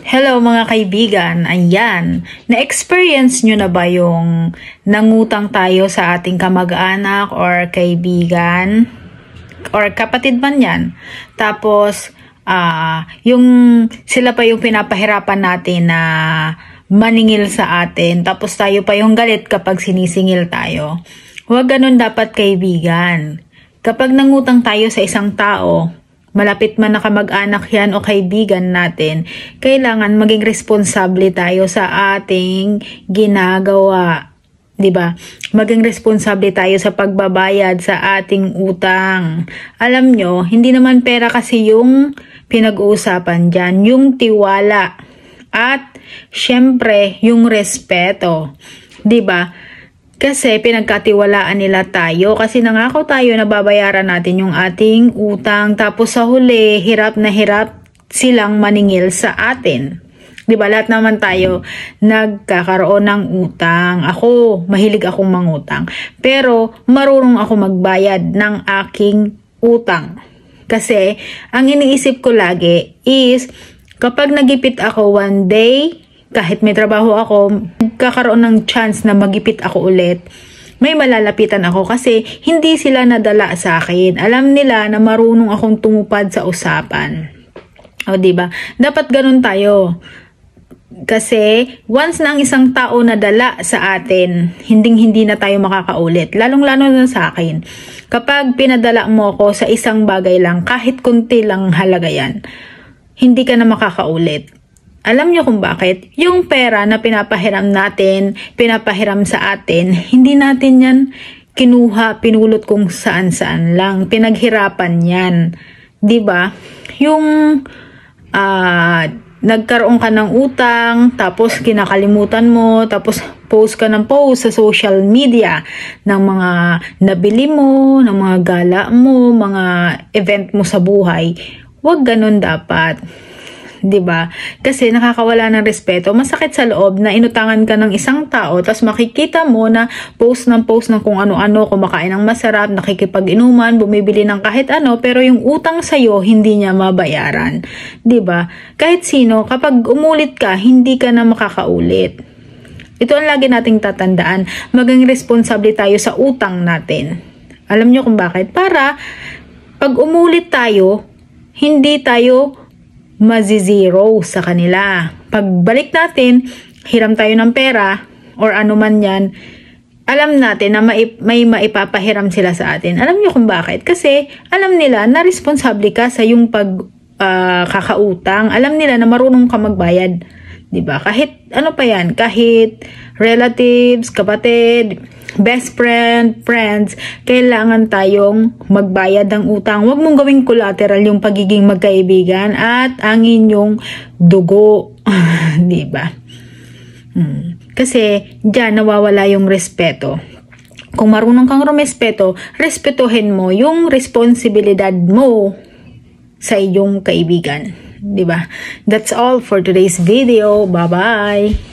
Hello mga kaibigan, ayan, na-experience nyo na ba yung nangutang tayo sa ating kamag-anak or kaibigan or kapatid man yan? Tapos, yung sila pa yung pinapahirapan natin na maningil sa atin, tapos tayo pa yung galit kapag sinisingil tayo. Huwag ganun dapat kaibigan. Kapag nangutang tayo sa isang tao, malapit man na kamag-anak yan o kaibigan natin, kailangan maging responsable tayo sa ating ginagawa. 'Di ba? Maging responsable tayo sa pagbabayad sa ating utang. Alam nyo, hindi naman pera kasi yung pinag-uusapan dyan, yung tiwala at syempre yung respeto. 'Di ba? Kasi pinagkatiwalaan nila tayo kasi nangako tayo na babayaran natin yung ating utang, tapos sa huli hirap na hirap silang maningil sa atin. 'Di ba? Lahat naman tayo nagkakaroon ng utang. Ako, mahilig akong mangutang. Pero marunong ako magbayad ng aking utang. Kasi ang iniisip ko lagi is kapag nagipit ako one day, kahit may trabaho ako, kakaroon ng chance na magipit ako ulit, may malalapitan ako kasi hindi sila nadala sa akin. Alam nila na marunong akong tumupad sa usapan. O diba? Dapat ganun tayo. Kasi once na ang isang tao nadala sa atin, hindi na tayo makakaulit. Lalong-lalo na sa akin. Kapag pinadala mo ako sa isang bagay lang, kahit kunti lang halaga yan, hindi ka na makakaulit. Alam nyo kung bakit? Yung pera na pinapahiram sa atin, hindi natin yan kinuha, pinulot kung saan-saan lang. Pinaghirapan yan. 'Di ba? Yung nagkaroon ka ng utang, tapos kinakalimutan mo, tapos post ka ng post sa social media ng mga nabili mo, ng mga gala mo, mga event mo sa buhay. Huwag ganun dapat. 'Di ba? Kasi nakakawala ng respeto. Masakit sa loob na inutangan ka ng isang tao, tapos makikita mo na post ng kung ano-ano, kumakain ng masarap, nakikipag-inuman, bumibili ng kahit ano, pero yung utang sa'yo hindi niya mabayaran. 'Di ba? Kahit sino, kapag umulit ka, hindi ka na makakaulit. Ito ang lagi nating tatandaan. Maging responsable tayo sa utang natin. Alam niyo kung bakit? Para pag umulit tayo, hindi tayo mazizero sa kanila. Pagbalik natin, hiram tayo ng pera or ano man yan, alam natin na may maipapahiram sila sa atin. Alam niyo kung bakit? Kasi alam nila na responsable ka sa yung kakautang. Alam nila na marunong ka magbayad. 'Di ba? Kahit ano pa yan, kahit relatives, kapatid, best friend, friends, kailangan tayong magbayad ng utang. Huwag mong gawing collateral yung pagiging magkaibigan at ang inyong dugo. 'Di ba? Kasi diyan nawawala yung respeto. Kung marunong kang rumespeto, respetuhin mo yung responsibilidad mo sa iyong kaibigan. 'Di ba? That's all for today's video. Bye-bye.